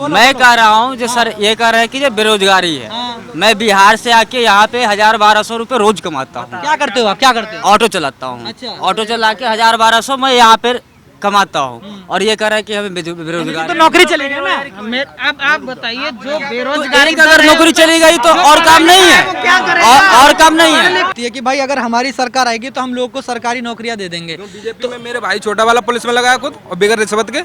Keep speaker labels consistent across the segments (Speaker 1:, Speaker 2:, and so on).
Speaker 1: मैं कह रहा हूँ जो सर ये कह रहे हैं कि जो बेरोजगारी है।
Speaker 2: हाँ।
Speaker 1: मैं बिहार से आके यहाँ पे 1000-1200 रुपये रोज कमाता हूँ।
Speaker 2: क्या करते हो आप, क्या करते हो?
Speaker 1: ऑटो चलाता हूँ।
Speaker 2: अच्छा।
Speaker 1: ऑटो चला के 1000-1200 मैं यहाँ पे कमाता हूँ और ये कह रहा है कि हमें बेरोजगार
Speaker 2: तो नौकरी चली गई ना। अब आप बताइए जो बेरोजगारी
Speaker 1: अगर नौकरी चली गई तो और काम नहीं है, और काम नहीं है।
Speaker 2: लगती है कि भाई अगर हमारी सरकार आएगी तो हम लोग को सरकारी नौकरियां दे देंगे।
Speaker 3: बीजेपी में मेरे भाई छोटा वाला पुलिस में लगाया खुद और बिगर रिश्वत के।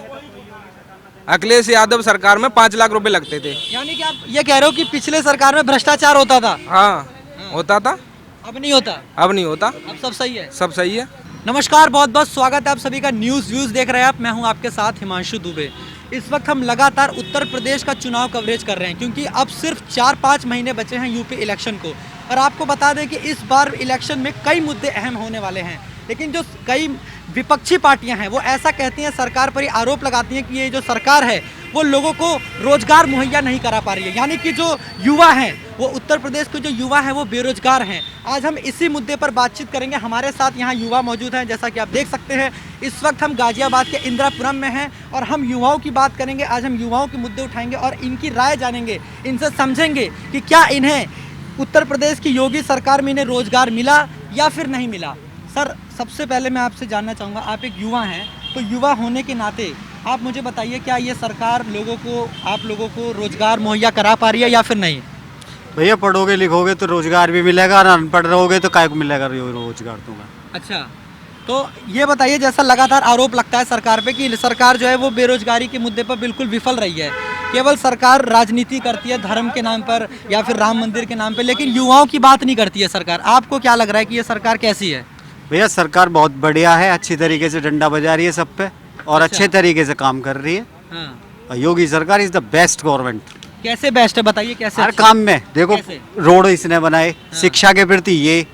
Speaker 3: अखिलेश यादव सरकार में 5 लाख रुपए लगते थे।
Speaker 2: यानी कि आप ये कह रहे हो कि पिछले सरकार में भ्रष्टाचार होता था,
Speaker 3: हाँ होता था,
Speaker 2: अब नहीं होता,
Speaker 3: अब नहीं होता,
Speaker 2: अब सब सही है।
Speaker 3: सब सही है।
Speaker 2: नमस्कार, बहुत बहुत स्वागत है आप सभी का। न्यूज़ व्यूज़ देख रहे हैं आप, मैं हूं आपके साथ हिमांशु दुबे। इस वक्त हम लगातार उत्तर प्रदेश का चुनाव कवरेज कर रहे हैं क्योंकि अब सिर्फ 4-5 महीने बचे हैं यूपी इलेक्शन को। और आपको बता दें कि इस बार इलेक्शन में कई मुद्दे अहम होने वाले हैं, लेकिन जो कई विपक्षी पार्टियां हैं वो ऐसा कहती हैं, सरकार पर ही आरोप लगाती हैं कि ये जो सरकार है वो लोगों को रोजगार मुहैया नहीं करा पा रही है। यानी कि जो युवा हैं, वो उत्तर प्रदेश के जो युवा हैं वो बेरोजगार हैं। आज हम इसी मुद्दे पर बातचीत करेंगे। हमारे साथ यहाँ युवा मौजूद हैं, जैसा कि आप देख सकते हैं। इस वक्त हम गाजियाबाद के इंदिरापुरम में हैं और हम युवाओं की बात करेंगे। आज हम युवाओं के मुद्दे उठाएंगे और इनकी राय जानेंगे, इनसे समझेंगे कि क्या इन्हें उत्तर प्रदेश की योगी सरकार में इन्हें रोजगार मिला या फिर नहीं मिला। सर, सबसे पहले मैं आपसे जानना चाहूँगा, आप एक युवा हैं, तो युवा होने के नाते आप मुझे बताइए क्या ये सरकार आप लोगों को रोजगार मुहैया करा पा रही है या फिर नहीं?
Speaker 4: भैया पढ़ोगे लिखोगे तो रोजगार भी मिलेगा और अनपढ़ रहोगे तो काय को मिलेगा रोजगार तुम्हें।
Speaker 2: अच्छा, तो ये बताइए, जैसा लगातार आरोप लगता है सरकार पे कि सरकार जो है वो बेरोजगारी के मुद्दे पर बिल्कुल विफल रही है। केवल सरकार राजनीति करती है धर्म के नाम पर या फिर राम मंदिर के नाम पर, लेकिन युवाओं की बात नहीं करती है सरकार। आपको क्या लग रहा है कि ये सरकार कैसी है?
Speaker 4: भैया सरकार बहुत बढ़िया है, अच्छी तरीके से डंडा बजा रही है सब पे और अच्छे तरीके से काम कर रही है।
Speaker 2: हाँ।
Speaker 4: और योगी सरकार इज द बेस्ट गवर्नमेंट।
Speaker 2: कैसे बेस्ट है बताइए, कैसे?
Speaker 4: हर काम में देखो,
Speaker 2: कैसे?
Speaker 4: रोड इसने बनाए, शिक्षा के प्रति ये,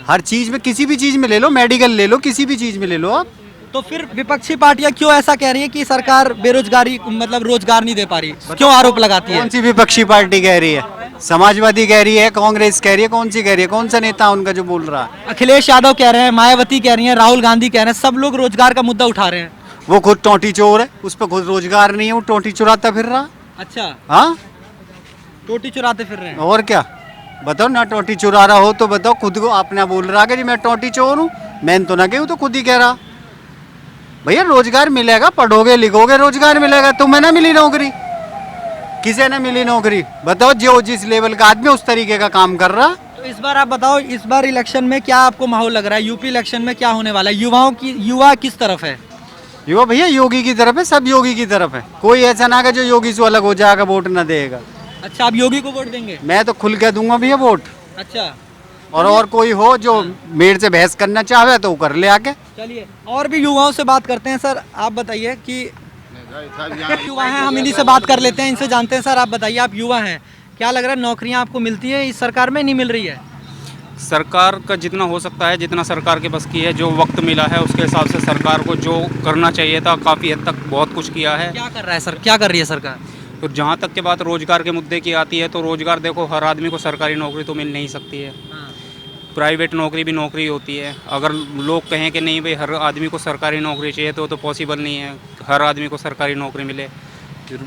Speaker 4: हर चीज में, किसी भी चीज में ले लो, मेडिकल ले लो, किसी भी चीज में ले लो आप।
Speaker 2: तो फिर विपक्षी पार्टियां क्यों ऐसा कह रही है कि सरकार बेरोजगारी मतलब रोजगार नहीं दे पा रही, क्यों आरोप लगाती है?
Speaker 4: कौन सी विपक्षी पार्टी कह रही है? समाजवादी कह रही है, कांग्रेस कह रही है, कौन सी कह रही है? कौन सा नेता उनका जो बोल रहा है?
Speaker 2: अखिलेश यादव कह रहे हैं, मायावती कह रही हैं, राहुल गांधी कह रहे हैं, सब लोग रोजगार का मुद्दा उठा रहे हैं।
Speaker 4: वो खुद टोटी चोर है, उस पर खुद रोजगार नहीं है, वो टोटी चुराता फिर रहा।
Speaker 2: अच्छा,
Speaker 4: हाँ,
Speaker 2: टोटी चुराते फिर रहे हैं।
Speaker 4: और क्या बताओ ना, टोटी चुरा रहा हो तो बताओ, खुद को अपना बोल रहा कि मैं टोटी चोर हूँ, मैं तो ना कहूँ, तो खुद ही कह रहा। भैया रोजगार मिलेगा, पढ़ोगे लिखोगे रोजगार मिलेगा। तुम्हें ना मिली नौकरी, किसे ना मिली नौकरी बताओ? जो जिस लेवल का आदमी उस तरीके का काम कर रहा।
Speaker 2: तो इस बार आप बताओ, इस बार इलेक्शन में क्या आपको माहौल लग रहा है? यूपी इलेक्शन में क्या होने वाला है? युवा किस तरफ है?
Speaker 4: युवा भैया योगी की तरफ है, सब योगी की तरफ है। कोई ऐसा ना कि जो योगी से अलग हो जाएगा, वोट ना देगा।
Speaker 2: अच्छा, आप योगी को वोट देंगे?
Speaker 4: मैं तो खुल के दूंगा भैया वोट।
Speaker 2: अच्छा,
Speaker 4: और कोई हो जो मेरे से बहस करना चाहे तो कर ले आके।
Speaker 2: चलिए और भी युवाओं से बात करते हैं। सर, आप बताइए कि युवा हैं, हम इन्हीं से बात कर लेते हैं, इनसे जानते हैं। सर, आप बताइए, आप युवा हैं, क्या लग रहा है, नौकरियां आपको मिलती है इस सरकार में, नहीं मिल रही है?
Speaker 5: सरकार का जितना हो सकता है, जितना सरकार के बस की है, जो वक्त मिला है उसके हिसाब से सरकार को जो करना चाहिए था काफ़ी हद तक बहुत कुछ किया है।
Speaker 2: क्या कर रहा है सर, क्या कर रही है सरकार?
Speaker 5: तो जहाँ तक के बात रोजगार के मुद्दे की आती है तो रोजगार देखो, हर आदमी को सरकारी नौकरी तो मिल नहीं सकती है। प्राइवेट नौकरी भी नौकरी होती है। अगर लोग कहें कि नहीं भाई हर आदमी को सरकारी नौकरी चाहिए तो पॉसिबल नहीं है हर आदमी को सरकारी नौकरी मिले।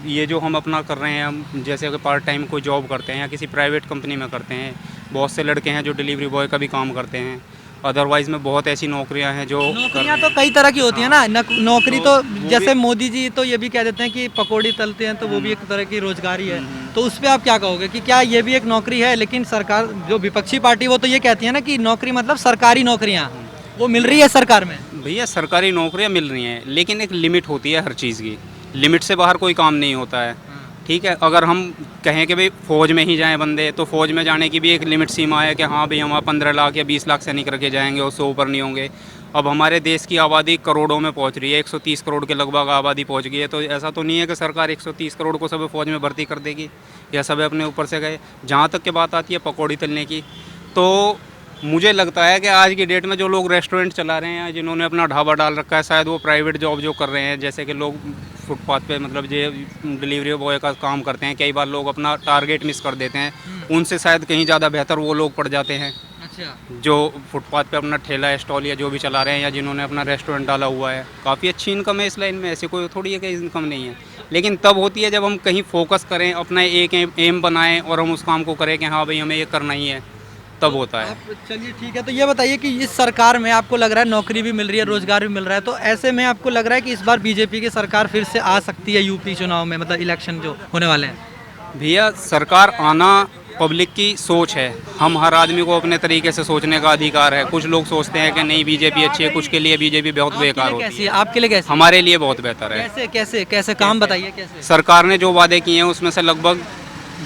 Speaker 5: ये जो हम अपना कर रहे हैं, हम जैसे अगर पार्ट टाइम कोई जॉब करते हैं या किसी प्राइवेट कंपनी में करते हैं, बहुत से लड़के हैं जो डिलीवरी बॉय का भी काम करते हैं। अदरवाइज़ में बहुत ऐसी नौकरियां हैं जो
Speaker 2: नौकरियां तो कई तरह की होती है ना। नौकरी तो जैसे मोदी जी तो ये भी कह देते हैं कि पकौड़ी तलते हैं, तो वो भी एक तरह की रोजगारी है। तो उस पर आप क्या कहोगे कि क्या ये भी एक नौकरी है? लेकिन सरकार, जो विपक्षी पार्टी, वो तो ये कहती है ना कि नौकरी मतलब सरकारी नौकरियाँ वो मिल रही है सरकार में।
Speaker 5: भैया सरकारी नौकरियां मिल रही हैं, लेकिन एक लिमिट होती है हर चीज़ की। लिमिट से बाहर कोई काम नहीं होता है, ठीक है। अगर हम कहें कि भाई फ़ौज में ही जाएं बंदे, तो फ़ौज में जाने की भी एक लिमिट सीमा है कि हाँ भाई हम 15 लाख या 20 लाख सैनिक रखे जाएंगे, उससे ऊपर नहीं होंगे। अब हमारे देश की आबादी करोड़ों में पहुंच रही है, 130 करोड़ के लगभग आबादी पहुंच गई है। तो ऐसा तो नहीं है कि सरकार 130 करोड़ को सब फ़ौज में भर्ती कर देगी या सब अपने ऊपर से गए। जहाँ तक की बात आती है पकौड़ी तलने की, तो मुझे लगता है कि आज की डेट में जो लोग रेस्टोरेंट चला रहे हैं, जिन्होंने अपना ढाबा डाल रखा है, शायद वो प्राइवेट जॉब जो कर रहे हैं, जैसे कि लोग फुटपाथ पे मतलब जो डिलीवरी बॉय का काम करते हैं, कई बार लोग अपना टारगेट मिस कर देते हैं, उनसे शायद कहीं ज़्यादा बेहतर वो लोग पड़ जाते हैं।
Speaker 2: अच्छा,
Speaker 5: जो फुटपाथ पे अपना ठेला स्टॉल या जो भी चला रहे हैं या जिन्होंने अपना रेस्टोरेंट डाला हुआ है, काफ़ी अच्छी इनकम है इस लाइन में। ऐसे कोई थोड़ी है कि इनकम नहीं है, लेकिन तब होती है जब हम कहीं फोकस करें, अपना एक एम बनाएं और हम उस काम को करें कि हाँ भाई हमें ये करना ही है, तब होता है।
Speaker 2: आप चलिए ठीक है, तो ये बताइए कि इस सरकार में आपको लग रहा है नौकरी भी मिल रही है, रोजगार भी मिल रहा है, तो ऐसे में आपको लग रहा है कि इस बार बीजेपी की सरकार फिर से आ सकती है यूपी चुनाव में, मतलब इलेक्शन जो होने वाले हैं?
Speaker 5: भैया सरकार आना पब्लिक की सोच है, हम हर आदमी को अपने तरीके से सोचने का अधिकार है। कुछ लोग सोचते हैं कि नहीं बीजेपी अच्छी है, कुछ के लिए बीजेपी बहुत बेकार होती
Speaker 2: कैसी
Speaker 5: है,
Speaker 2: है आपके लिए? कैसे
Speaker 5: हमारे लिए बहुत बेहतर है।
Speaker 2: कैसे कैसे कैसे काम बताइए कैसे?
Speaker 5: सरकार ने जो वादे किए हैं उसमें से लगभग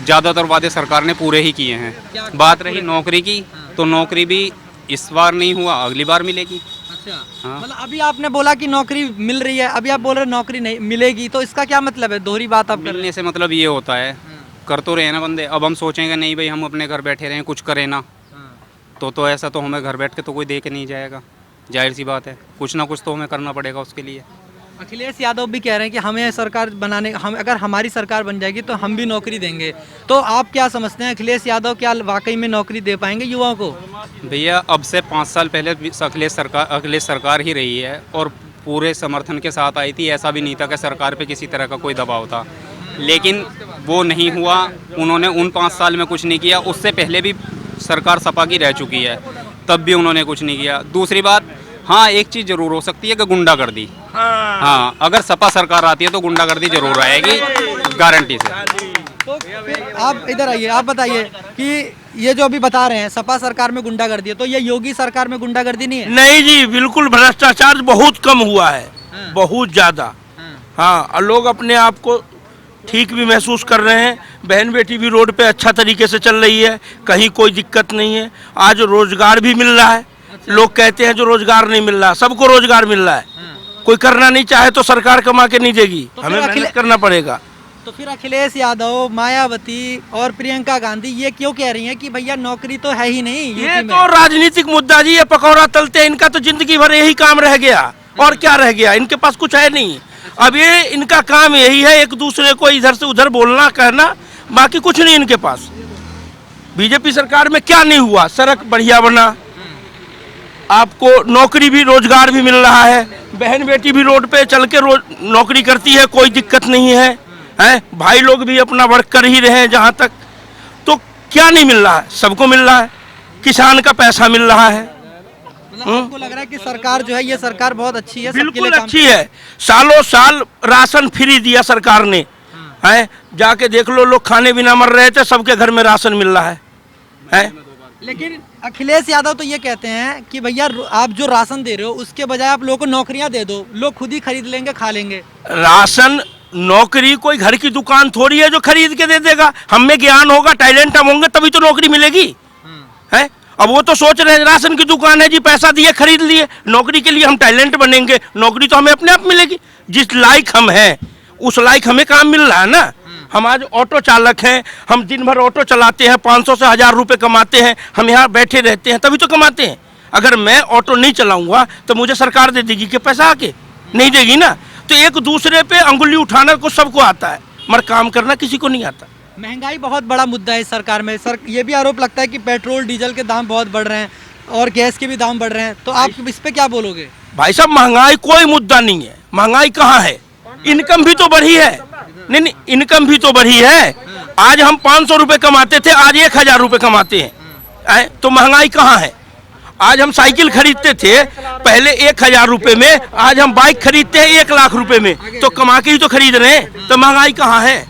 Speaker 5: ज़्यादातर वादे सरकार ने पूरे ही किए हैं।
Speaker 2: क्या
Speaker 5: बात रही नौकरी की, तो नौकरी भी इस बार नहीं हुआ, अगली बार मिलेगी।
Speaker 2: अच्छा,
Speaker 5: हाँ।
Speaker 2: मतलब अभी आपने बोला कि नौकरी मिल रही है, अभी आप बोल रहे हैं नौकरी नहीं मिलेगी, तो इसका क्या मतलब है? दोहरी बात आप कर रहे
Speaker 5: मिलने से मतलब ये होता है, कर तो रहे हैं ना बंदे, अब हम सोचेंगे नहीं भाई हम अपने घर बैठे रहें कुछ करें ना,
Speaker 2: हैं।
Speaker 5: तो ऐसा तो हमें घर बैठ के तो कोई दे के नहीं जाएगा, जाहिर सी बात है, कुछ ना कुछ तो हमें करना पड़ेगा उसके लिए।
Speaker 2: अखिलेश यादव भी कह रहे हैं कि हमें सरकार बनाने, हम अगर हमारी सरकार बन जाएगी तो हम भी नौकरी देंगे, तो आप क्या समझते हैं अखिलेश यादव क्या वाकई में नौकरी दे पाएंगे युवाओं को?
Speaker 5: भैया अब से 5 साल पहले अखिलेश सरकार ही रही है और पूरे समर्थन के साथ आई थी, ऐसा भी नहीं था कि सरकार पे किसी तरह का कोई दबाव था, लेकिन वो नहीं हुआ। उन्होंने उन 5 साल में कुछ नहीं किया, उससे पहले भी सरकार सपा की रह चुकी है, तब भी उन्होंने कुछ नहीं किया। दूसरी बात, हाँ एक चीज़ ज़रूर हो सकती है कि गुंडागर्दी, हाँ अगर सपा सरकार आती है तो गुंडागर्दी जरूर आएगी, गारंटी से।
Speaker 2: तो फिर आप इधर आइए, आप बताइए कि ये जो अभी बता रहे हैं सपा सरकार में गुंडागर्दी है, तो ये योगी सरकार में गुंडागर्दी नहीं है?
Speaker 6: नहीं जी, बिल्कुल भ्रष्टाचार बहुत कम हुआ है, बहुत ज्यादा। हाँ, और लोग अपने आप को ठीक भी महसूस कर रहे हैं। बहन बेटी भी रोड पे अच्छा तरीके से चल रही है, कहीं कोई दिक्कत नहीं है। आज रोजगार भी मिल रहा है। लोग कहते हैं जो रोजगार नहीं मिल रहा, सबको रोजगार मिल रहा है। कोई करना नहीं चाहे तो सरकार कमा के नहीं देगी,
Speaker 2: तो
Speaker 6: हमें
Speaker 2: फिर
Speaker 6: मेहनत करना पड़ेगा।
Speaker 2: तो फिर अखिलेश यादव, मायावती और प्रियंका गांधी ये क्यों कह रही हैं कि भैया नौकरी तो है ही नहीं
Speaker 6: ये
Speaker 2: यूपी में?
Speaker 6: तो राजनीतिक मुद्दा जी, ये पकौड़ा तलते हैं, इनका तो जिंदगी भर यही काम रह गया, और क्या रह गया, इनके पास कुछ है नहीं। अब ये इनका काम यही है, एक दूसरे को इधर से उधर बोलना कहना, बाकी कुछ नहीं इनके पास। बीजेपी सरकार में क्या नहीं हुआ, सड़क बढ़िया बना, आपको नौकरी भी रोजगार भी मिल रहा है, बहन बेटी भी रोड पे चल के नौकरी करती है, कोई दिक्कत नहीं है, हैं भाई लोग भी अपना वर्क कर ही रहे हैं जहाँ तक। तो क्या नहीं मिल रहा है, सबको मिल रहा है, किसान का पैसा मिल रहा है।
Speaker 2: मतलब आपको लग रहा है कि सरकार जो है ये सरकार बहुत अच्छी है, सबके
Speaker 6: बिल्कुल
Speaker 2: लिए काम
Speaker 6: अच्छी है, सालों साल राशन फ्री दिया सरकार ने, हैं जाके देख लो, लोग खाने बिना मर रहे थे, सबके घर में राशन मिल रहा है, हैं।
Speaker 2: लेकिन अखिलेश यादव तो ये कहते हैं कि भैया आप जो राशन दे रहे हो उसके बजाय आप लोगों को नौकरियां दे दो, लोग खुद ही खरीद लेंगे, खा लेंगे।
Speaker 6: राशन नौकरी कोई घर की दुकान थोड़ी है जो खरीद के दे देगा। हम में ज्ञान होगा, टैलेंट हम होंगे तभी तो नौकरी मिलेगी, है। अब वो तो सोच रहे हैं राशन की दुकान है जी, पैसा दिए खरीद लिए, नौकरी के लिए हम टैलेंट बनेंगे, नौकरी तो हमें अपने आप मिलेगी। जिस लायक हम हैं उस लायक हमें काम मिल रहा है ना। हम आज ऑटो चालक हैं, हम दिन भर ऑटो चलाते हैं, 500 से 1000 रुपये कमाते हैं, हम यहाँ बैठे रहते हैं तभी तो कमाते हैं। अगर मैं ऑटो नहीं चलाऊंगा तो मुझे सरकार दे देगी कि पैसा आके? नहीं देगी ना। तो एक दूसरे पे अंगुली उठाना को सबको आता है, मगर काम करना किसी को नहीं आता।
Speaker 2: महंगाई बहुत बड़ा मुद्दा है इस सरकार में। सर ये भी आरोप लगता है कि पेट्रोल डीजल के दाम बहुत बढ़ रहे हैं और गैस के भी दाम बढ़ रहे हैं, तो आप इस पे क्या बोलोगे?
Speaker 6: भाई साहब, महंगाई कोई मुद्दा नहीं है, महंगाई कहाँ है, इनकम भी तो बढ़ी है। नहीं, इनकम भी तो बढ़ी है। आज हम 500 रुपये कमाते थे, आज 1000 रुपये कमाते हैं, तो महंगाई कहाँ है? आज हम साइकिल खरीदते थे पहले 1000 रुपये में, आज हम बाइक खरीदते हैं 1 लाख रुपए में, तो कमा के ही तो खरीद रहे हैं, तो महंगाई कहाँ है?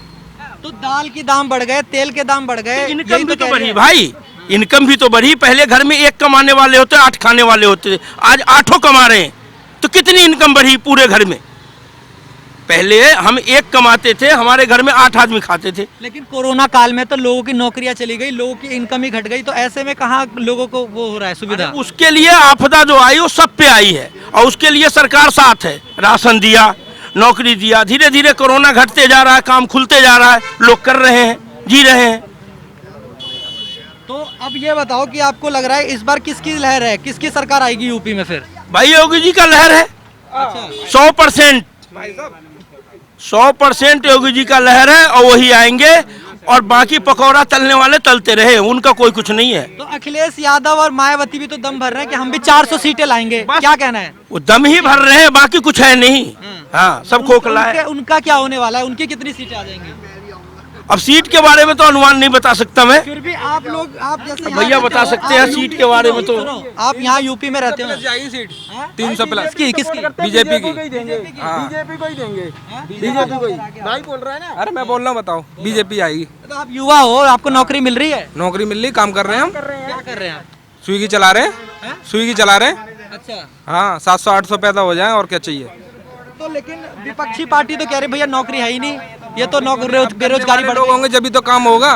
Speaker 2: तो दाल के दाम बढ़ गए, तेल के दाम बढ़ गए,
Speaker 6: इनकम भी तो बढ़ी भाई, इनकम भी तो बढ़ी। पहले घर में 1 कमाने वाले होते, 8 खाने वाले होते थे, आज 8 कमा रहे हैं, तो कितनी इनकम बढ़ी पूरे घर में। पहले हम 1 कमाते थे, हमारे घर में 8 आदमी खाते थे।
Speaker 2: लेकिन कोरोना काल में तो लोगों की नौकरियां चली गई, लोगों की इनकम ही घट गई, तो ऐसे में कहाँ लोगों को वो हो रहा है सुविधा?
Speaker 6: उसके लिए आपदा जो आई वो सब पे आई है, और उसके लिए सरकार साथ है। राशन दिया, नौकरी दिया, धीरे धीरे कोरोना घटते जा रहा है, काम खुलते जा रहा है, लोग कर रहे हैं, जी रहे हैं।
Speaker 2: तो अब ये बताओ कि आपको लग रहा है इस बार किसकी लहर है, किसकी सरकार आएगी यूपी में फिर?
Speaker 6: भाई योगी जी का लहर है, 100%। 100% योगी जी का लहर है, और वही आएंगे। और बाकी पकौड़ा तलने वाले तलते रहे, उनका कोई कुछ नहीं है।
Speaker 2: तो अखिलेश यादव और मायावती भी तो दम भर रहे हैं कि हम भी 400 सीटें लाएंगे, क्या कहना है?
Speaker 6: वो दम ही भर रहे हैं, बाकी कुछ है नहीं। हाँ, सब खोखला है।
Speaker 2: उनका क्या होने वाला है? उनकी कितनी सीटें आ जाएंगी?
Speaker 6: अब सीट के बारे में तो अनुमान नहीं बता सकता मैं,
Speaker 2: फिर भी आप लोग, आप जैसे यहाँ
Speaker 6: भैया
Speaker 2: रहते
Speaker 6: बता
Speaker 2: हो,
Speaker 6: सकते हैं
Speaker 2: आप
Speaker 6: सीट
Speaker 2: यूपी
Speaker 6: के बारे में तो।
Speaker 2: सुनो, आप यहाँ यूपी में रहते हो,
Speaker 3: जाएगी सीट 300 प्लस।
Speaker 2: किसकी?
Speaker 3: बीजेपी की। हाँ।
Speaker 7: बीजेपी को ही देंगे, बीजेपी को ही। भाई बोल रहा है ना।
Speaker 3: अरे मैं बोल रहा हूँ, बताओ बीजेपी आएगी।
Speaker 2: तो आप युवा हो, आपको नौकरी मिल रही है?
Speaker 3: नौकरी मिल रही, काम कर रहे हैं हम।
Speaker 2: क्या कर रहे हैं आप?
Speaker 3: स्विगी चला रहे हैं, स्विगी चला रहे हैं।
Speaker 2: अच्छा,
Speaker 3: हाँ, 700-800 पैदा हो जाए और क्या चाहिए।
Speaker 2: तो लेकिन विपक्षी पार्टी तो कह रही भैया नौकरी है ही नहीं, ये तो नौकरी बेरोजगारी बढ़
Speaker 3: लोग
Speaker 2: गई।
Speaker 3: होंगे जब भी तो काम होगा,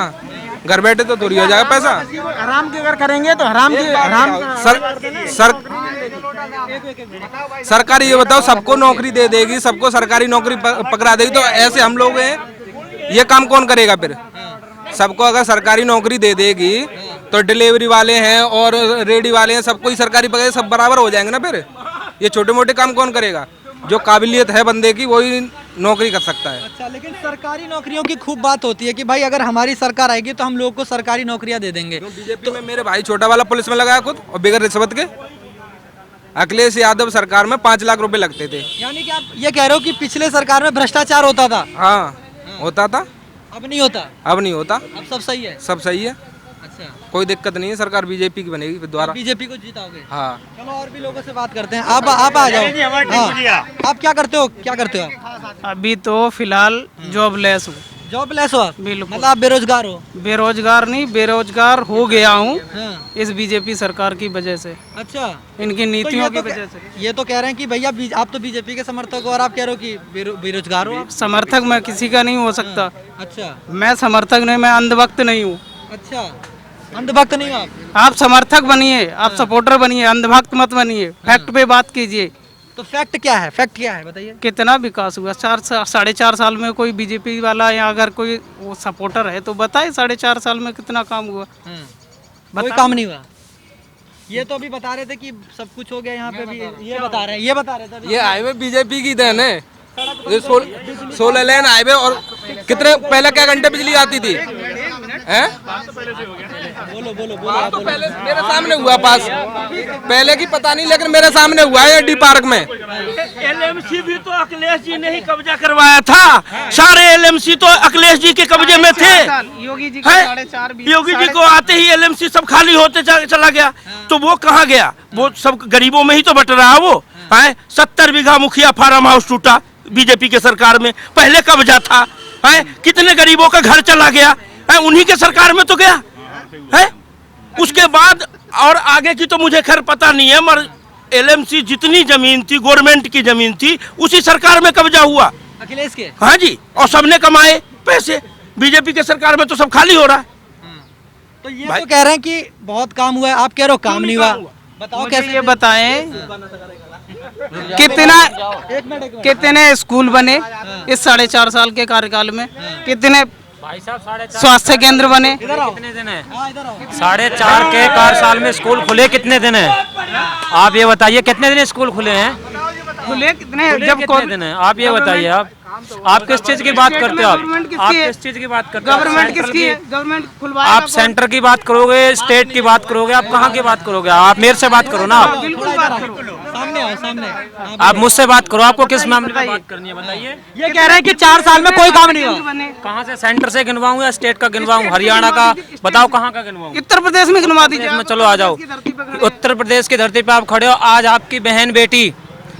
Speaker 3: घर बैठे तो दूरी हो जाएगा पैसा।
Speaker 7: हराम की अगर करेंगे तो हराम की हराम
Speaker 3: सरकार ये बताओ, सबको नौकरी दे देगी, सबको सरकारी नौकरी पकड़ा देगी, तो ऐसे हम लोग हैं, ये काम कौन करेगा फिर? सबको अगर सरकारी नौकरी दे देगी तो डिलीवरी वाले हैं और रेडी वाले हैं, सबको ही सरकारी पकड़े, सब बराबर हो जाएंगे ना फिर। ये छोटे मोटे काम कौन करेगा? जो काबिलियत है बंदे की वही नौकरी कर सकता है।
Speaker 2: अच्छा, लेकिन सरकारी नौकरियों की खूब बात होती है कि भाई अगर हमारी सरकार आएगी तो हम लोगों को सरकारी नौकरियां दे देंगे।
Speaker 3: बीजेपी में मेरे भाई छोटा वाला पुलिस में लगाया खुद, और बगैर रिश्वत के। अखिलेश यादव सरकार में 5 लाख रुपए लगते थे।
Speaker 2: यानी कि आप ये कह रहे हो कि पिछले सरकार में भ्रष्टाचार होता था,
Speaker 3: हाँ, होता था,
Speaker 2: अब नहीं होता,
Speaker 3: अब नहीं होता,
Speaker 2: अब सब सही है?
Speaker 3: सब सही है,
Speaker 2: अच्छा,
Speaker 3: कोई दिक्कत नहीं है। सरकार बीजेपी की बनेगी फिर दोबारा।
Speaker 2: बीजेपी को जीताओगे?
Speaker 3: हाँ।
Speaker 2: चलो और भी लोगों से बात करते हैं। आप आ जाओ। हाँ, आप क्या करते हो? क्या करते हो आप?
Speaker 8: अभी तो फिलहाल जॉबलेस हूँ।
Speaker 2: जॉबलेस हो आप?
Speaker 8: बिल्कुल।
Speaker 2: मतलब आप बेरोजगार हो?
Speaker 8: बेरोजगार नहीं, बेरोजगार हो गया हूँ
Speaker 2: हाँ।
Speaker 8: इस बीजेपी सरकार की वजह से,
Speaker 2: अच्छा,
Speaker 8: इनकी
Speaker 2: तो
Speaker 8: नीतियों की वजह से।
Speaker 2: ये तो कह रहे हैं कि भैया आप तो बीजेपी के समर्थक हो और आप कह रहे हो कि बेरोजगार हो आप?
Speaker 8: समर्थक मैं किसी का नहीं हो सकता।
Speaker 2: अच्छा,
Speaker 8: मैं समर्थक नहीं, मैं अंधभक्त नहीं हूँ।
Speaker 2: अच्छा, अंधभक्त नहीं हो आप?
Speaker 8: आप समर्थक बनिए, आप सपोर्टर बनिए, अंधभक्त मत बनिए। फैक्ट पे बात कीजिए।
Speaker 2: तो फैक्ट क्या है? फैक्ट क्या है बताइए।
Speaker 8: कितना विकास हुआ 4.5 साल में? कोई बीजेपी वाला या अगर कोई वो सपोर्टर है तो बताए 4.5 साल में कितना काम हुआ?
Speaker 2: कोई काम नहीं हुआ। ये तो अभी बता रहे थे कि सब कुछ हो गया यहाँ पे भी, ये बता रहे थे अभी।
Speaker 3: ये हाईवे बीजेपी की देन है। ये 16 लेन हाईवे, और कितने पहले क्या घंटे बिजली आती थी? हैं?
Speaker 2: बोलो
Speaker 3: हाँ, तो पहले मेरे सामने हुआ पास, पहले की पता नहीं, लेकिन मेरे सामने हुआ है डी पार्क में।
Speaker 6: एलएमसी भी तो अखिलेश जी ने ही कब्जा करवाया था, सारे एलएमसी तो अखिलेश जी के कब्जे में थे।
Speaker 8: योगी जी
Speaker 6: हैं?
Speaker 8: 4.5
Speaker 6: योगी जी को आते ही एलएमसी सब खाली होते चला गया, तो वो कहाँ गया? वो सब गरीबों में ही तो बट रहा वो है। 70 बीघा मुखिया फार्म हाउस टूटा बीजेपी के सरकार में, पहले कब्जा था है। कितने गरीबों का घर चला गया है, उन्हीं के सरकार में तो गया है। उसके बाद और आगे की तो मुझे खैर पता नहीं है, मगर एलएमसी जितनी जमीन थी गवर्नमेंट की जमीन थी, उसी सरकार में कब्जा हुआ
Speaker 2: अखिलेश के।
Speaker 6: हाँ जी, और सबने कमाए पैसे। बीजेपी के सरकार में तो सब खाली हो रहा है।
Speaker 2: तो ये तो कह रहे हैं कि बहुत काम हुआ है, आप कह रहे हो काम नहीं हुआ। बताओ
Speaker 8: मुझे
Speaker 2: कैसे?
Speaker 8: ये बताएं कितने स्कूल बने इस 4.5 साल के कार्यकाल में? कितने स्वास्थ्य केंद्र बने?
Speaker 1: कितने दिन है?
Speaker 2: हाँ, इधर आओ।
Speaker 1: 4.5 के कार्यकाल में स्कूल खुले कितने दिन है? आप ये बताइए, कितने दिन स्कूल खुले हैं?
Speaker 8: खुले कितने?
Speaker 1: खुले
Speaker 8: जब
Speaker 1: कितने दिन है? आप ये बताइए। आप किस चीज की बात करते हो? आप किस चीज की बात करते हो?
Speaker 8: गवर्नमेंट किसकी है? गवर्नमेंट खुलवाया।
Speaker 1: आप सेंटर की बात करोगे, स्टेट की बात करोगे, आप कहाँ की बात करोगे? आप मेरे से बात करो ना। आप
Speaker 8: बिल्कुल बात करो।
Speaker 2: सामने आओ, सामने।
Speaker 1: आप मुझसे बात करो, आपको किस मामले में बात करनी है बताइए।
Speaker 2: ये कह रहे हैं कि 4 साल में कोई काम नहीं हुआ।
Speaker 1: कहाँ से? सेंटर से गिनवाऊं या स्टेट का गिनवाऊं? हरियाणा का बताओ, कहाँ का गिनवाऊं?
Speaker 8: उत्तर प्रदेश में गिनवा दीजिए।
Speaker 1: में चलो आ जाओ। उत्तर प्रदेश की धरती पे आप खड़े हो। आज आपकी बहन बेटी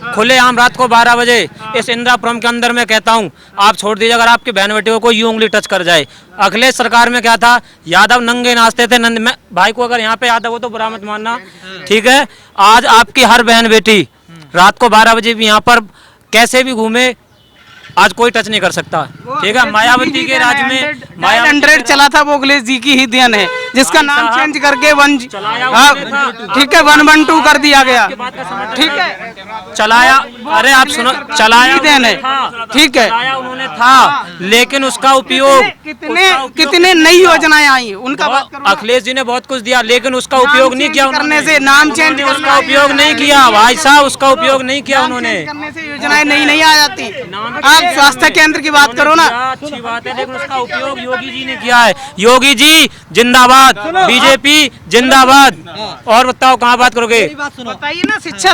Speaker 1: खुलेआम रात को 12 बजे इस इंदिरापुरम के अंदर में कहता हूँ, आप छोड़ दीजिए, अगर आपकी बहन बेटी को कोई यूं उंगली टच कर जाए। अखिलेश सरकार में क्या था? यादव नंगे नाचते थे। नंद में भाई को अगर यहाँ पे यादव हो तो बुरा मत मानना, ठीक है? आज आपकी हर बहन बेटी रात को 12 बजे भी यहाँ पर कैसे भी घूमे, आज कोई टच नहीं कर सकता, ठीक है? मायावती के राज में
Speaker 8: 900 चला था, वो अखिलेश जी की ही देन है। जिसका नाम चेंज करके ठीक है 112 कर दिया गया, ठीक है
Speaker 1: चलाया। अरे आप सुनो, चलाया
Speaker 8: देने ठीक है,
Speaker 1: चलाया उन्होंने था, लेकिन उसका उपयोग
Speaker 8: कितने नई योजनाएं आई उनका बात करो।
Speaker 1: अखिलेश जी ने बहुत कुछ दिया, लेकिन उसका उपयोग नहीं किया
Speaker 8: करने से, नाम चेंज
Speaker 1: उसका उपयोग नहीं किया भाई साहब, उसका उपयोग नहीं किया उन्होंने।
Speaker 8: करने से योजनाएं नहीं आ जाती। आप स्वास्थ्य केंद्र की बात करो ना,
Speaker 1: अच्छी बात है, लेकिन उसका उपयोग योगी जी ने किया है। योगी जी जिंदाबाद, बीजेपी जिंदाबाद। और बताओ कहाँ बात करोगे?
Speaker 8: बताइए ना, शिक्षा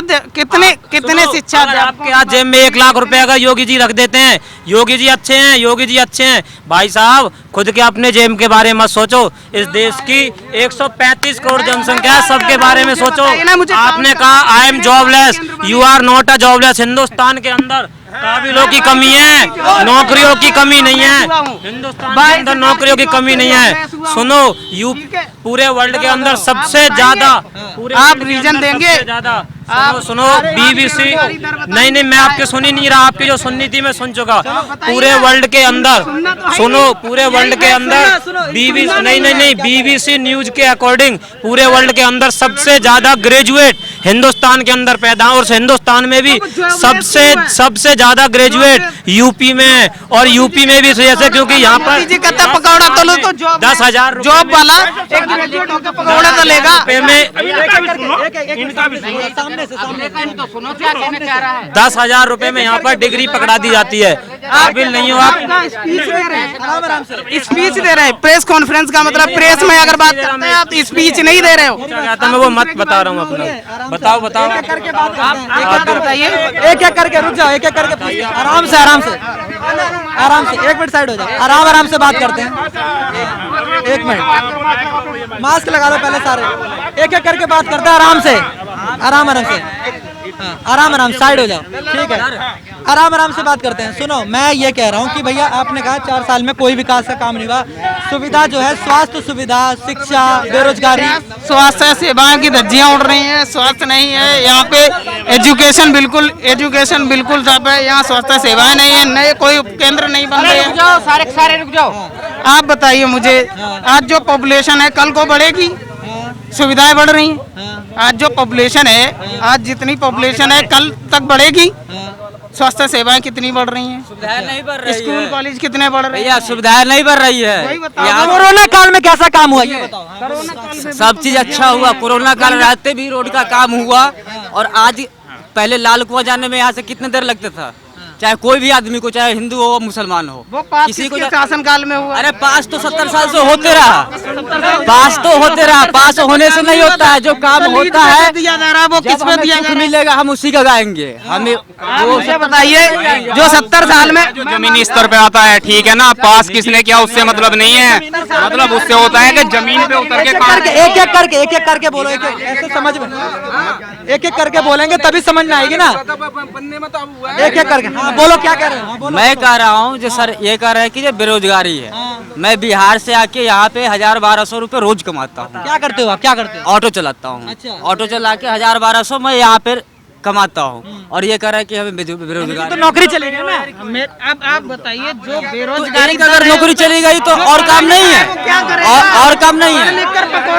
Speaker 8: कितने शिक्षा
Speaker 1: अगर आपके हाथ जेब में 1 लाख रुपए अगर योगी जी रख देते हैं, योगी जी अच्छे हैं, योगी जी अच्छे हैं। भाई साहब खुद के अपने जेब के बारे में सोचो, इस देश की 135 करोड़ जनसंख्या है, सबके बारे में सोचो। आपने कहा I am jobless, you are not a jobless. Hindustan के अंदर काबिलों की कमी है, नौकरियों की कमी नहीं है, हिंदुस्तान के अंदर नौकरियों की कमी नहीं है। सुनो, पूरे वर्ल्ड के अंदर सबसे ज्यादा,
Speaker 8: आप रीजन देंगे
Speaker 1: ज्यादा सुनो बीबीसी, नहीं मैं आपके सुनी नहीं रहा, आपकी जो सुननी थी मैं सुन चुका। पूरे वर्ल्ड के अंदर सुनो, पूरे वर्ल्ड के अंदर बीबीसी नहीं बीबीसी न्यूज के अकॉर्डिंग पूरे वर्ल्ड के अंदर सबसे ज्यादा ग्रेजुएट हिंदुस्तान के अंदर पैदा, और हिंदुस्तान में भी सबसे ज्यादा ग्रेजुएट यूपी में, और यूपी में भी जैसे, क्योंकि यहाँ पर
Speaker 8: पकौड़ा तलो तो
Speaker 1: 10,000
Speaker 8: जॉब वाला एक ग्रेजुएट होकर पकौड़ा तलेगा।
Speaker 1: में 10,000 रुपए में यहाँ पर डिग्री पकड़ा दी जाती है। काबिल नहीं हो आप,
Speaker 8: स्पीच दे रहे हैं, प्रेस कॉन्फ्रेंस का मतलब प्रेस में अगर बात करते हैं आप स्पीच नहीं दे रहे हो।
Speaker 1: मैं वो मत बता रहा हूँ अपना, बताओ
Speaker 2: करके बात
Speaker 8: बताइए,
Speaker 2: एक एक करके रुक जाओ, एक एक करके आराम से एक मिनट साइड हो जाओ, आराम से बात करते हैं। 1 मिनट मास्क लगा लो पहले सारे, एक एक करके बात करते हैं आराम से आराम साइड हो जाओ, ठीक है, आराम से बात करते हैं। सुनो, मैं ये कह रहा हूँ कि भैया आपने कहा 4 साल में कोई विकास का काम नहीं हुआ, सुविधा जो है स्वास्थ्य सुविधा, शिक्षा, बेरोजगारी,
Speaker 8: स्वास्थ्य सेवाओं की धज्जियां उड़ रही हैं, स्वास्थ्य नहीं है यहाँ पे, एजुकेशन बिल्कुल ठप है, यहाँ स्वास्थ्य सेवाएं नहीं है, नए कोई केंद्र नहीं बन रहे हैं।
Speaker 2: सारे रुक जाओ।
Speaker 8: आप बताइए मुझे, आज जो पॉपुलेशन है कल को बढ़ेगी, सुविधाएं बढ़ रही हैं। आज जो पॉपुलेशन है, आज जितनी पॉपुलेशन है कल तक बढ़ेगी, स्वास्थ्य सेवाएं कितनी बढ़ रही हैं?
Speaker 1: सुविधाएं नहीं बढ़ रही है।
Speaker 8: स्कूल कॉलेज कितने बढ़ रहे हैं?
Speaker 1: भैया सुविधाएं नहीं बढ़ रही है।
Speaker 2: कोरोना काल में कैसा काम हुआ ये बताओ।
Speaker 1: सब चीज अच्छा हुआ, कोरोना काल रहते भी रोड का काम हुआ, और आज पहले लाल कुआं जाने में यहाँ से कितने देर लगता था, चाहे कोई भी आदमी को, चाहे हिंदू हो मुसलमान हो,
Speaker 8: वो पास किसी को शासन काल में हुआ।
Speaker 1: अरे पास तो 70 साल से होते रहा, पास होने से नहीं होता है, जो काम होता है
Speaker 8: दिया जा रहा है वो किस पे दिया जा रहा है?
Speaker 1: मिलेगा हम उसी का गाएंगे। हमें
Speaker 8: वो से बताइए, जो 70 साल में
Speaker 5: जो जमीनी स्तर पे आता है, ठीक है ना, पास किसने किया उससे मतलब नहीं है, मतलब उससे होता है कि जमीन पे उतर के
Speaker 2: एक एक करके बोलो, ऐसे समझ में, एक एक करके बोलेंगे तभी समझ में आएगी ना। एक एक करके बोलो, क्या कह रहे हो?
Speaker 1: मैं कह रहा हूँ जो सर ये कह रहे हैं कि ये बेरोजगारी है। मैं बिहार से आके यहाँ पे 1,000-1,200 रुपए रोज कमाता हूँ।
Speaker 2: क्या करते हो आप? क्या करते हो?
Speaker 1: ऑटो चलाता हूँ।
Speaker 2: अच्छा।
Speaker 1: ऑटो चला के 1,000-1,200 मैं यहाँ पे कमाता हूँ, और ये कह रहा है कि हमें बेरोजगार,
Speaker 2: तो नौकरी चलेगी ना।
Speaker 8: अब आप बताइए, जो
Speaker 1: तो
Speaker 8: बेरोजगारी
Speaker 1: एक अगर नौकरी चली गई तो और काम नहीं है, और काम नहीं है।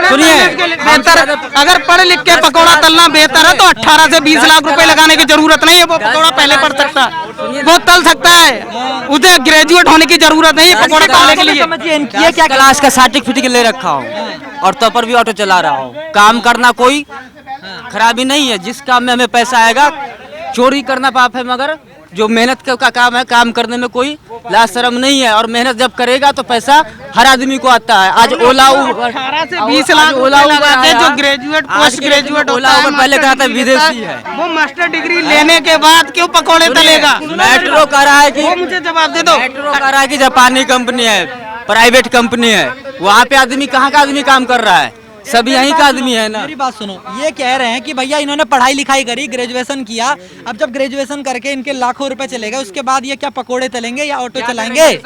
Speaker 1: सुनिए,
Speaker 8: बेहतर, अगर पढ़ लिख के पकौड़ा तलना बेहतर है तो 18 से 20 लाख रुपए लगाने की जरूरत नहीं है। वो पकौड़ा पहले पढ़ सकता है, वो तल सकता है, उसे ग्रेजुएट होने की जरूरत नहीं है पकौड़े तलने के लिए।
Speaker 1: ये क्या क्लास का सर्टिफिकेट ले रखा हूँ, और तो पर भी ऑटो चला रहा हूँ। काम करना कोई खराबी नहीं है, जिस काम में हमें पैसा आएगा। चोरी करना पाप है, मगर जो मेहनत का काम है, काम करने में कोई लाज शर्म नहीं है, और मेहनत जब करेगा तो पैसा हर आदमी को आता है। आज ओला
Speaker 8: 18 से 20 लाख रुपए जो ग्रेजुएट, पोस्ट ग्रेजुएट
Speaker 1: ओला पहले कहा था विदेशी है,
Speaker 8: वो मास्टर डिग्री लेने के बाद क्यों पकौड़े तलेगा?
Speaker 1: मेट्रो कह रहा है कि,
Speaker 8: वो मुझे जवाब दे दो।
Speaker 1: मेट्रो कह रहा है कि जापानी कंपनी है, प्राइवेट कंपनी है, वहाँ पे आदमी कहाँ का आदमी काम कर रहा है? सब यहीं का आदमी है ना।
Speaker 2: मेरी बात सुनो, ये कह रहे हैं कि भैया इन्होंने पढ़ाई लिखाई करी, ग्रेजुएशन किया, अब जब ग्रेजुएशन करके इनके लाखों रुपए चलेगा, उसके बाद ये क्या पकोड़े तलेंगे या ऑटो चलाएंगे?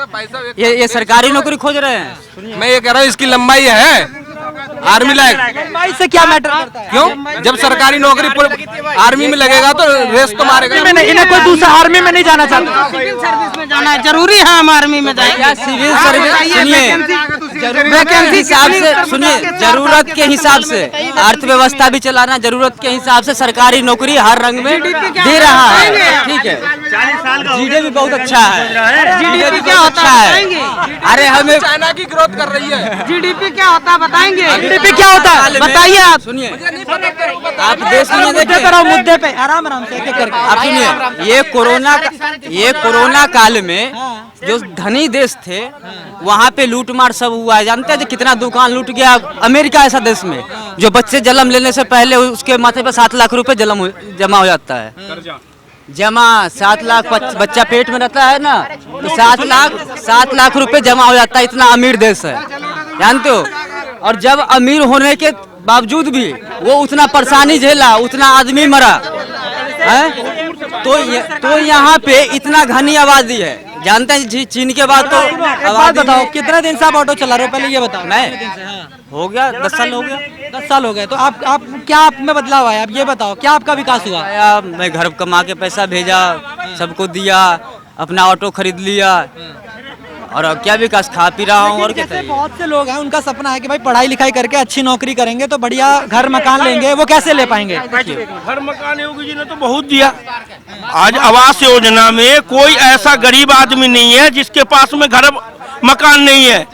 Speaker 1: ये सरकारी नौकरी खोज रहे हैं।
Speaker 3: मैं ये कह रहा हूँ इसकी लंबाई है आर्मी लायक।
Speaker 2: लंबाई से क्या मैटर करता है?
Speaker 3: क्यों? जब सरकारी नौकरी आर्मी में लगेगा तो रेस तो मारेगा।
Speaker 2: इन्हें कोई दूसरा आर्मी में नहीं जाना चाहता।
Speaker 8: सिविल सर्विस में जाना है, जरूरी है हम आर्मी में जाएंगे।
Speaker 1: सिविल सर्विस, सुनिए
Speaker 8: वैकेंसी
Speaker 9: हिसाब से सुनिए, जरूरत के हिसाब से अर्थव्यवस्था भी चलाना, जरूरत के हिसाब से सरकारी नौकरी हर रंग में दे रहा है। ठीक है, जीडीपी बहुत अच्छा है,
Speaker 8: जीडीपी क्या होता है?
Speaker 9: अरे हमें
Speaker 3: चाइना की ग्रोथ कर रही है।
Speaker 8: जीडीपी क्या होता है बताएंगे?
Speaker 9: जीडीपी क्या होता है बताइए आप।
Speaker 3: सुनिए,
Speaker 9: आप देश में
Speaker 2: मुद्दे
Speaker 9: देखिए,
Speaker 2: पर आओ, मुद्दे पे आराम आराम से एक एक करके।
Speaker 9: आप सुनिए, ये कोरोना काल में जो धनी देश थे वहाँ पे लूटमार सब हुआ है। जानते हैं कितना दुकान लूट गया? अमेरिका ऐसा देश में जो बच्चे जन्म लेने से पहले उसके माथे पे 7 लाख रुपए जमा हो जाता है। जमा 7 लाख बच्चा पेट में रहता है ना, तो 7 लाख रुपए जमा हो जाता है। इतना अमीर देश है, जानते हो। और जब अमीर होने के बावजूद भी वो उतना परेशानी झेला, उतना आदमी मरा है। तो यहाँ पे इतना घनी आबादी है। जानते हैं चीन के बाद तो
Speaker 2: एक बात बताओ, कितने दिन से आप ऑटो चला रहे हो? पहले ये बताओ।
Speaker 9: हो गया 10 साल हो गया।
Speaker 2: 10 साल हो गए। तो आप क्या आप में बदलाव आया? आप ये बताओ, क्या आपका विकास हुआ?
Speaker 9: आया, मैं घर कमा के पैसा भेजा, सबको दिया, अपना ऑटो खरीद लिया, और अब क्या विकास, खा पी रहा हूँ। और क्या
Speaker 2: जैसे बहुत से लोग हैं, उनका सपना है कि भाई पढ़ाई लिखाई करके अच्छी नौकरी करेंगे तो बढ़िया घर मकान लेंगे, वो कैसे ले पाएंगे?
Speaker 6: घर मकान योगी जी ने तो बहुत दिया। आज आवास योजना में कोई ऐसा गरीब आदमी नहीं है जिसके पास में घर मकान नहीं है।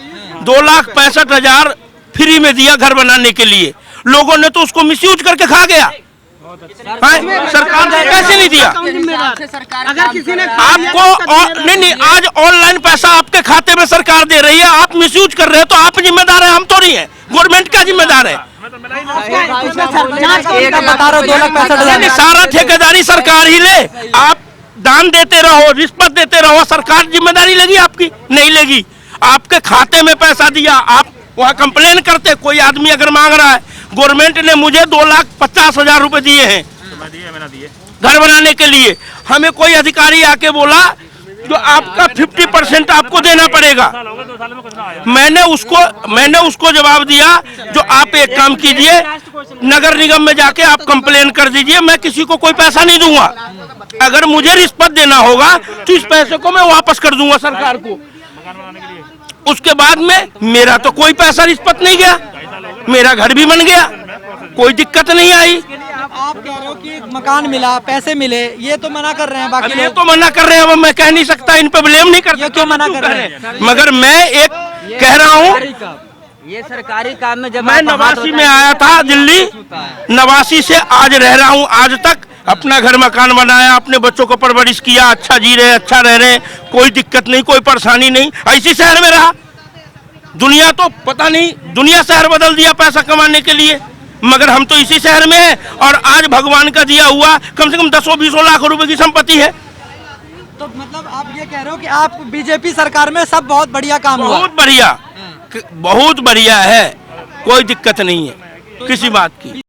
Speaker 6: 2,65,000 फ्री में दिया घर बनाने के लिए। लोगों ने तो उसको मिसयूज करके खा गया। सरकार ने पैसे नहीं दिया
Speaker 8: अगर किसी ने
Speaker 6: आपको। नहीं, आज ऑनलाइन पैसा आपके खाते में सरकार दे रही है, आप मिसयूज कर रहे हैं तो आप जिम्मेदार हैं, हम तो नहीं है। गवर्नमेंट क्या जिम्मेदार है?
Speaker 2: बता रहा हूँ 2,65,000।
Speaker 6: सारा ठेकेदारी सरकार ही ले। आप दान देते रहो, रिश्वत देते रहो, सरकार जिम्मेदारी लेगी आपकी? नहीं लेगी। आपके खाते में पैसा दिया, आप वहाँ कंप्लेन करते। कोई आदमी अगर मांग रहा है, गवर्नमेंट ने मुझे 2,50,000 रुपए दिए हैं घर बनाने के लिए। हमें कोई अधिकारी आके बोला जो आपका 50% आपको देना पड़ेगा। मैंने उसको जवाब दिया, जो आप एक काम कीजिए, नगर निगम में जाके आप कंप्लेन कर दीजिए, मैं किसी को कोई पैसा नहीं दूंगा। अगर मुझे रिश्वत देना होगा तो इस पैसे को मैं वापस कर दूंगा सरकार को। उसके बाद में मेरा तो कोई पैसा रिश्वत नहीं गया, मेरा घर भी बन गया, कोई दिक्कत नहीं आई।
Speaker 2: आप कह रहे हो कि मकान मिला, पैसे मिले, ये तो मना कर रहे हैं बाकी
Speaker 6: ये
Speaker 2: लोग।
Speaker 6: तो मना कर रहे हैं, अब मैं कह नहीं सकता, इन पे ब्लेम नहीं कर
Speaker 2: ये क्यों मना कर रहे हैं?
Speaker 6: मगर मैं एक कह रहा हूँ,
Speaker 9: ये सरकारी काम में जब
Speaker 6: मैं 89 में आया था दिल्ली, 89 से आज रह रहा हूँ। आज तक अपना घर मकान बनाया, अपने बच्चों को परवरिश किया, अच्छा जी रहे, अच्छा रह रहे, कोई दिक्कत नहीं, कोई परेशानी नहीं। ऐसी शहर में रहा। दुनिया तो पता नहीं, दुनिया शहर बदल दिया पैसा कमाने के लिए, मगर हम तो इसी शहर में हैं। और आज भगवान का दिया हुआ कम से कम 10-20 लाख रुपए की संपत्ति है।
Speaker 2: तो मतलब आप ये कह रहे हो कि आप बीजेपी सरकार में सब बहुत बढ़िया काम हुआ?
Speaker 6: बहुत बढ़िया है, कोई दिक्कत नहीं है किसी बात की।